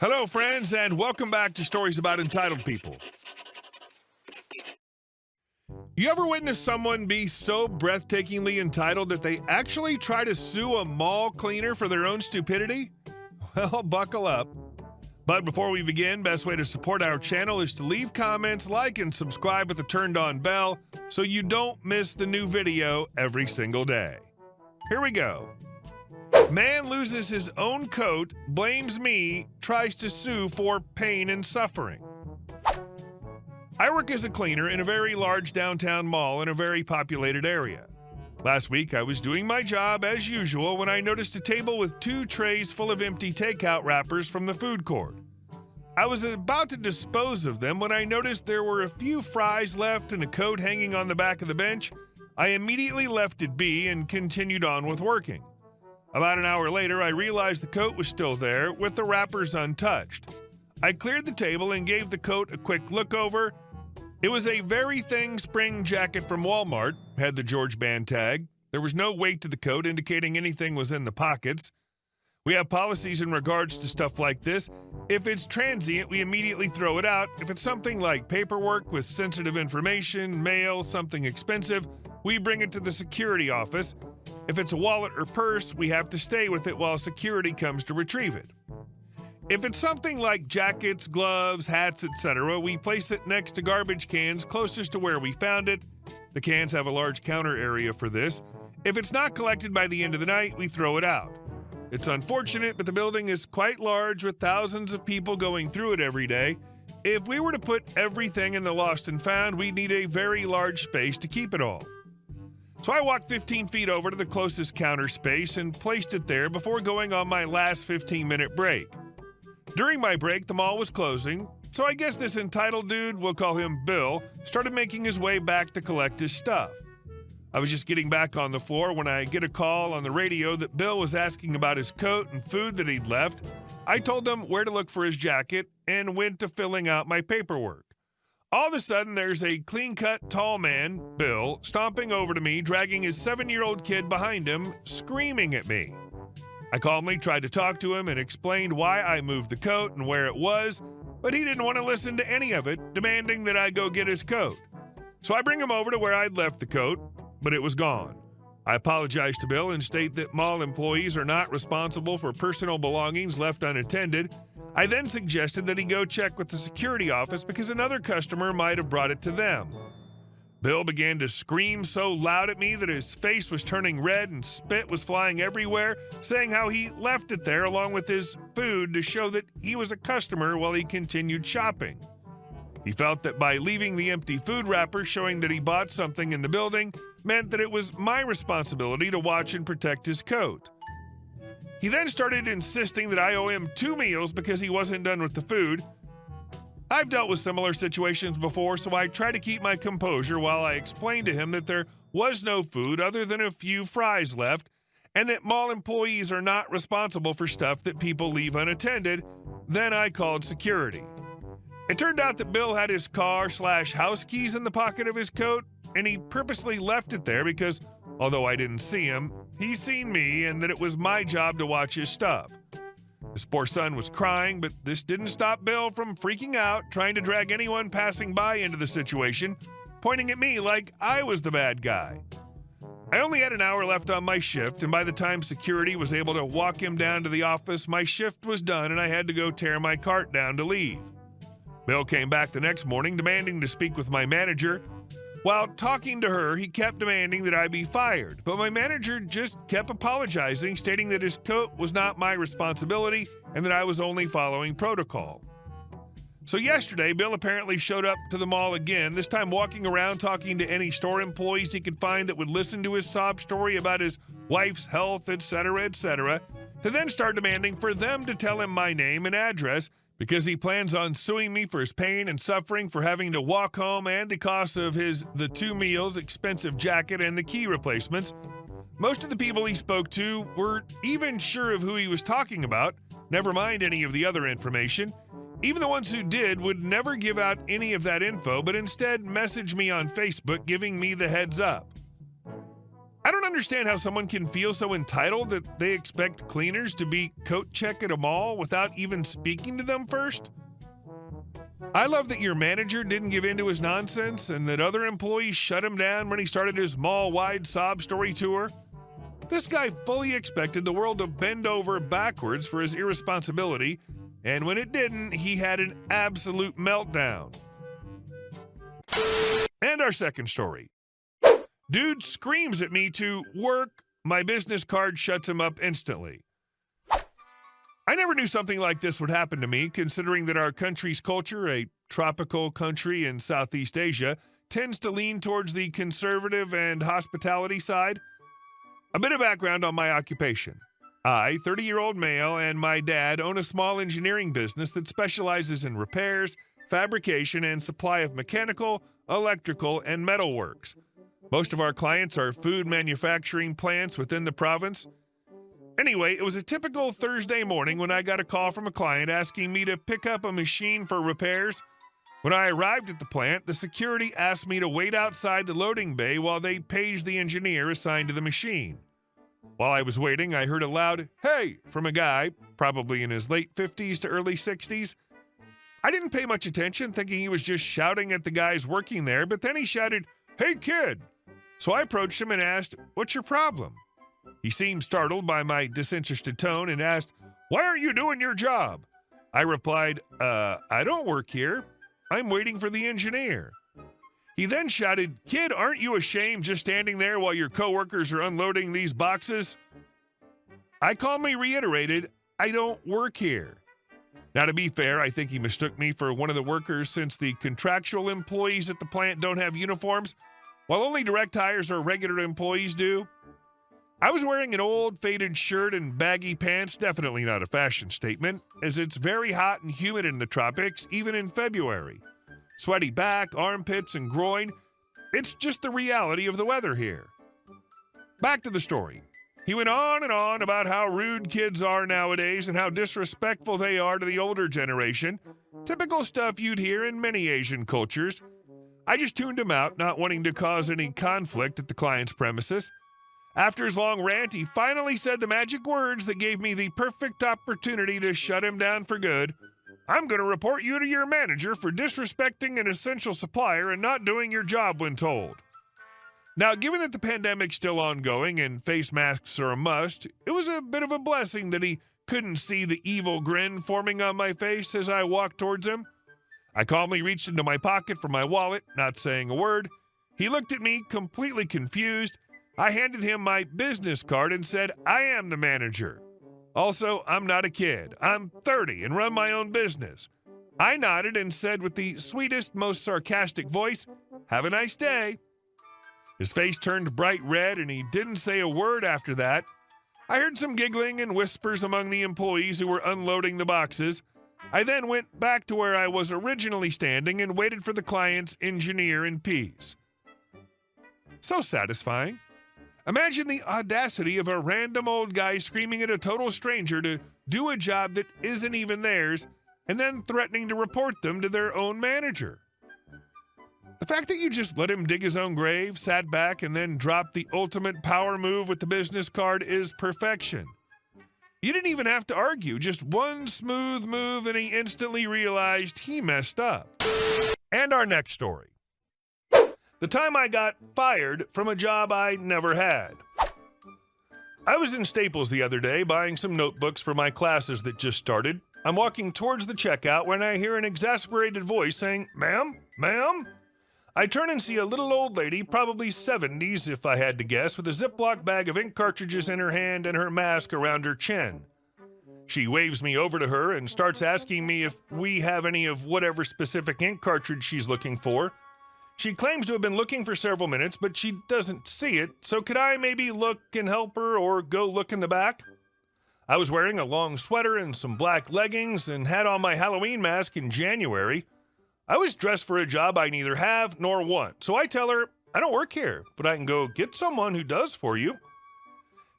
Hello, friends, and welcome back to Stories About Entitled People. You ever witness someone be so breathtakingly entitled that they actually try to sue a mall cleaner for their own stupidity? Well, buckle up. But before we begin, best way to support our channel is to leave comments, like, and subscribe with the turned-on bell so you don't miss the new video every single day. Here we go. Man loses his own coat, blames me, tries to sue for pain and suffering. I work as a cleaner in a very large downtown mall in a very populated area. Last week, I was doing my job as usual when I noticed a table with 2 trays full of empty takeout wrappers from the food court. I was about to dispose of them when I noticed there were a few fries left and a coat hanging on the back of the bench. I immediately left it be and continued on with working. About an hour later, I realized the coat was still there, with the wrappers untouched. I cleared the table and gave the coat a quick look over. It was a very thin spring jacket from Walmart, had the George Band tag. There was no weight to the coat, indicating anything was in the pockets. We have policies in regards to stuff like this. If it's transient, we immediately throw it out. If it's something like paperwork with sensitive information, mail, something expensive, we bring it to the security office. If it's a wallet or purse, we have to stay with it while security comes to retrieve it. If it's something like jackets, gloves, hats, etc., we place it next to garbage cans closest to where we found it. The cans have a large counter area for this. If it's not collected by the end of the night, we throw it out. It's unfortunate, but the building is quite large with thousands of people going through it every day. If we were to put everything in the lost and found, we'd need a very large space to keep it all. So I walked 15 feet over to the closest counter space and placed it there before going on my last 15-minute break. During my break, the mall was closing, so I guess this entitled dude, we'll call him Bill, started making his way back to collect his stuff. I was just getting back on the floor when I get a call on the radio that Bill was asking about his coat and food that he'd left. I told them where to look for his jacket and went to filling out my paperwork. All of a sudden, there's a clean-cut, tall man, Bill, stomping over to me, dragging his 7-year-old kid behind him, screaming at me. I calmly tried to talk to him and explained why I moved the coat and where it was, but he didn't want to listen to any of it, demanding that I go get his coat. So I bring him over to where I'd left the coat, but it was gone. I apologized to Bill and state that mall employees are not responsible for personal belongings left unattended. I then suggested that he go check with the security office because another customer might have brought it to them. Bill began to scream so loud at me that his face was turning red and spit was flying everywhere, saying how he left it there along with his food to show that he was a customer while he continued shopping. He felt that by leaving the empty food wrapper showing that he bought something in the building meant that it was my responsibility to watch and protect his coat. He then started insisting that I owe him 2 meals because he wasn't done with the food. I've dealt with similar situations before, so I tried to keep my composure while I explained to him that there was no food other than a few fries left, and that mall employees are not responsible for stuff that people leave unattended. Then I called security. It turned out that Bill had his car/house keys in the pocket of his coat, and he purposely left it there because, although I didn't see him, he seen me and that it was my job to watch his stuff. His poor son was crying, but this didn't stop Bill from freaking out, trying to drag anyone passing by into the situation, pointing at me like I was the bad guy. I only had an hour left on my shift, and by the time security was able to walk him down to the office, my shift was done and I had to go tear my cart down to leave. Bill came back the next morning demanding to speak with my manager. While talking to her, he kept demanding that I be fired, but my manager just kept apologizing, stating that his coat was not my responsibility and that I was only following protocol. So yesterday, Bill apparently showed up to the mall again, this time walking around talking to any store employees he could find that would listen to his sob story about his wife's health, etc., to then start demanding for them to tell him my name and address, because he plans on suing me for his pain and suffering for having to walk home and the cost of the 2 meals, expensive jacket, and the key replacements. Most of the people he spoke to weren't even sure of who he was talking about, never mind any of the other information. Even the ones who did would never give out any of that info, but instead message me on Facebook giving me the heads up. I don't understand how someone can feel so entitled that they expect cleaners to be coat check at a mall without even speaking to them first. I love that your manager didn't give in to his nonsense and that other employees shut him down when he started his mall-wide sob story tour. This guy fully expected the world to bend over backwards for his irresponsibility, and when it didn't, he had an absolute meltdown. And our second story. Dude screams at me to work. My business card shuts him up instantly. I never knew something like this would happen to me, considering that our country's culture, a tropical country in Southeast Asia, tends to lean towards the conservative and hospitality side. A bit of background on my occupation. I, 30-year-old male, and my dad own a small engineering business that specializes in repairs, fabrication, and supply of mechanical, electrical, and metal works. Most of our clients are food manufacturing plants within the province. Anyway, it was a typical Thursday morning when I got a call from a client asking me to pick up a machine for repairs. When I arrived at the plant, the security asked me to wait outside the loading bay while they paged the engineer assigned to the machine. While I was waiting, I heard a loud, "Hey!" from a guy, probably in his late 50s to early 60s. I didn't pay much attention, thinking he was just shouting at the guys working there, but then he shouted, "Hey, kid!" So I approached him and asked, "What's your problem?" He seemed startled by my disinterested tone and asked, "Why aren't you doing your job?" I replied, I don't work here. I'm waiting for the engineer." He then shouted, "Kid, aren't you ashamed just standing there while your coworkers are unloading these boxes?" I calmly reiterated, "I don't work here." Now, to be fair, I think he mistook me for one of the workers since the contractual employees at the plant don't have uniforms, while only direct hires or regular employees do. I was wearing an old faded shirt and baggy pants, definitely not a fashion statement, as it's very hot and humid in the tropics, even in February. Sweaty back, armpits, and groin. It's just the reality of the weather here. Back to the story. He went on and on about how rude kids are nowadays and how disrespectful they are to the older generation. Typical stuff you'd hear in many Asian cultures. I just tuned him out, not wanting to cause any conflict at the client's premises. After his long rant, he finally said the magic words that gave me the perfect opportunity to shut him down for good. "I'm going to report you to your manager for disrespecting an essential supplier and not doing your job when told." Now, given that the pandemic's still ongoing and face masks are a must, it was a bit of a blessing that he couldn't see the evil grin forming on my face as I walked towards him. I calmly reached into my pocket for my wallet, not saying a word. He looked at me, completely confused. I handed him my business card and said, "I am the manager. Also, I'm not a kid. I'm 30 and run my own business." I nodded and said with the sweetest, most sarcastic voice, "Have a nice day." His face turned bright red and he didn't say a word after that. I heard some giggling and whispers among the employees who were unloading the boxes. I then went back to where I was originally standing and waited for the client's engineer in peace. So satisfying. Imagine the audacity of a random old guy screaming at a total stranger to do a job that isn't even theirs and then threatening to report them to their own manager. The fact that you just let him dig his own grave, sat back, and then dropped the ultimate power move with the business card is perfection. You didn't even have to argue, just one smooth move and he instantly realized he messed up. And our next story. The time I got fired from a job I never had. I was in Staples the other day buying some notebooks for my classes that just started. I'm walking towards the checkout when I hear an exasperated voice saying, "Ma'am? Ma'am?" I turn and see a little old lady, probably 70s if I had to guess, with a Ziploc bag of ink cartridges in her hand and her mask around her chin. She waves me over to her and starts asking me if we have any of whatever specific ink cartridge she's looking for. She claims to have been looking for several minutes, but she doesn't see it, so could I maybe look and help her or go look in the back? I was wearing a long sweater and some black leggings and had on my Halloween mask in January. I was dressed for a job I neither have nor want, so I tell her, "I don't work here, but I can go get someone who does for you."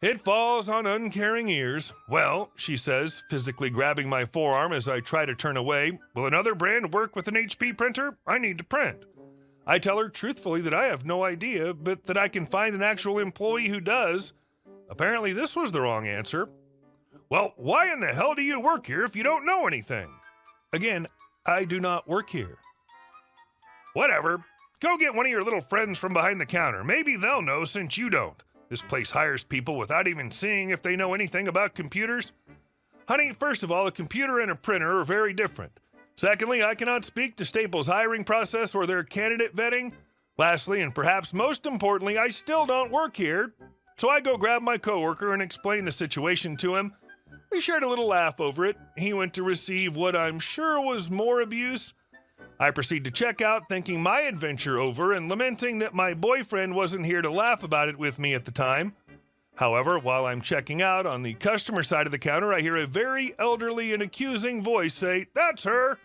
It falls on uncaring ears. "Well," she says, physically grabbing my forearm as I try to turn away, "will another brand work with an HP printer? I need to print." I tell her truthfully that I have no idea, but that I can find an actual employee who does. Apparently this was the wrong answer. Well, why in the hell do you work here if you don't know anything? Again, I do not work here. Whatever. Go get one of your little friends from behind the counter. Maybe they'll know since you don't. This place hires people without even seeing if they know anything about computers. Honey, first of all, a computer and a printer are very different. Secondly, I cannot speak to Staples' hiring process or their candidate vetting. Lastly, and perhaps most importantly, I still don't work here. So I go grab my coworker and explain the situation to him. We shared a little laugh over it. He went to receive what I'm sure was more abuse. I proceed to check out, thinking my adventure over and lamenting that my boyfriend wasn't here to laugh about it with me at the time. However, while I'm checking out on the customer side of the counter, I hear a very elderly and accusing voice say, "That's her."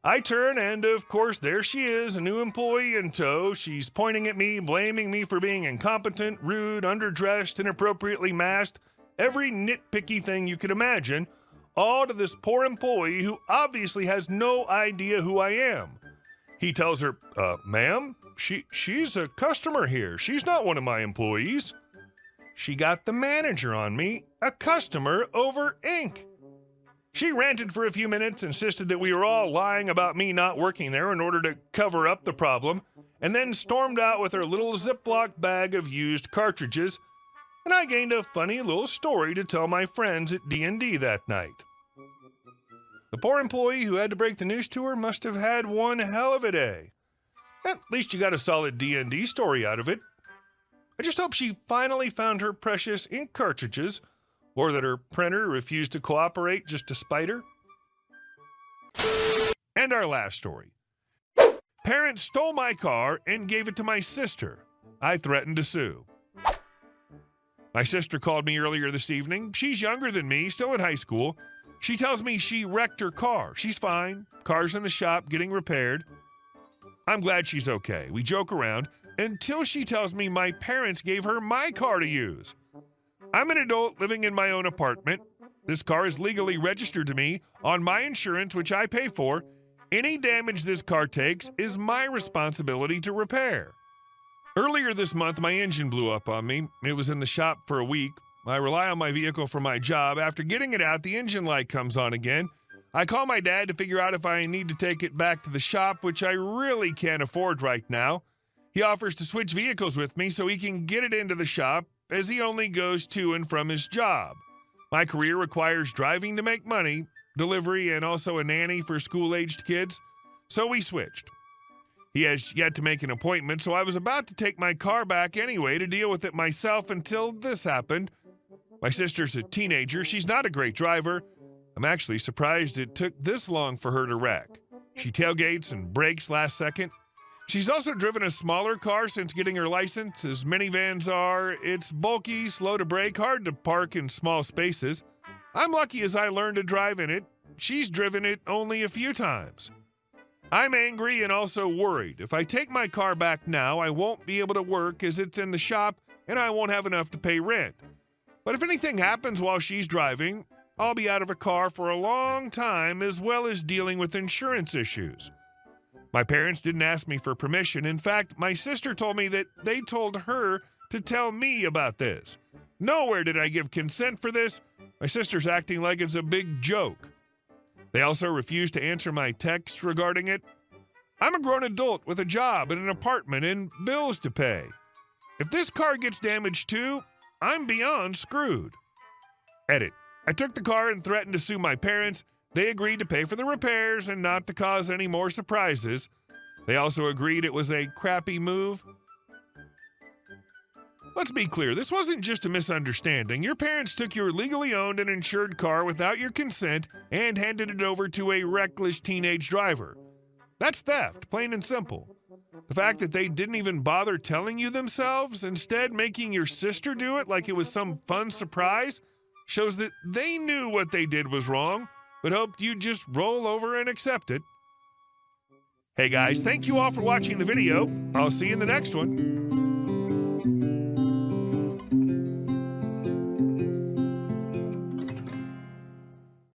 I turn and, of course, there she is, a new employee in tow. She's pointing at me, blaming me for being incompetent, rude, underdressed, inappropriately masked, every nitpicky thing you could imagine, all to this poor employee who obviously has no idea who I am. He tells her, ma'am, she's a customer here. She's not one of my employees. She got the manager on me, a customer over ink. She ranted for a few minutes, insisted that we were all lying about me not working there in order to cover up the problem, and then stormed out with her little Ziploc bag of used cartridges, and I gained a funny little story to tell my friends at D&D that night. The poor employee who had to break the news to her must have had one hell of a day. At least you got a solid D&D story out of it. I just hope she finally found her precious ink cartridges, or that her printer refused to cooperate just to spite her. And our last story. Parents stole my car and gave it to my sister. I threatened to sue. My sister called me earlier this evening. She's younger than me, still in high school. She tells me she wrecked her car. She's fine. Car's in the shop getting repaired. I'm glad she's okay. We joke around until she tells me my parents gave her my car to use. I'm an adult living in my own apartment. This car is legally registered to me on my insurance, which I pay for. Any damage this car takes is my responsibility to repair. Earlier this month, my engine blew up on me. It was in the shop for a week. I rely on my vehicle for my job. After getting it out, the engine light comes on again. I call my dad to figure out if I need to take it back to the shop, which I really can't afford right now. He offers to switch vehicles with me so he can get it into the shop, as he only goes to and from his job. My career requires driving to make money, delivery, and also a nanny for school-aged kids, so we switched. He has yet to make an appointment, so I was about to take my car back anyway to deal with it myself until this happened. My sister's a teenager. She's not a great driver. I'm actually surprised it took this long for her to wreck. She tailgates and brakes last second. She's also driven a smaller car since getting her license. As minivans are, it's bulky, slow to brake, hard to park in small spaces. I'm lucky as I learned to drive in it. She's driven it only a few times. I'm angry and also worried. If I take my car back now, I won't be able to work as it's in the shop and I won't have enough to pay rent. But if anything happens while she's driving, I'll be out of a car for a long time, as well as dealing with insurance issues. My parents didn't ask me for permission. In fact, my sister told me that they told her to tell me about this. Nowhere did I give consent for this. My sister's acting like it's a big joke. They also refused to answer my texts regarding it. I'm a grown adult with a job and an apartment and bills to pay. If this car gets damaged too, I'm beyond screwed. Edit. I took the car and threatened to sue my parents. They agreed to pay for the repairs and not to cause any more surprises. They also agreed it was a crappy move. Let's be clear, this wasn't just a misunderstanding. Your parents took your legally owned and insured car without your consent and handed it over to a reckless teenage driver. That's theft, plain and simple. The fact that they didn't even bother telling you themselves, instead making your sister do it like it was some fun surprise, shows that they knew what they did was wrong, but hoped you'd just roll over and accept it. Hey guys, thank you all for watching the video. I'll see you in the next one.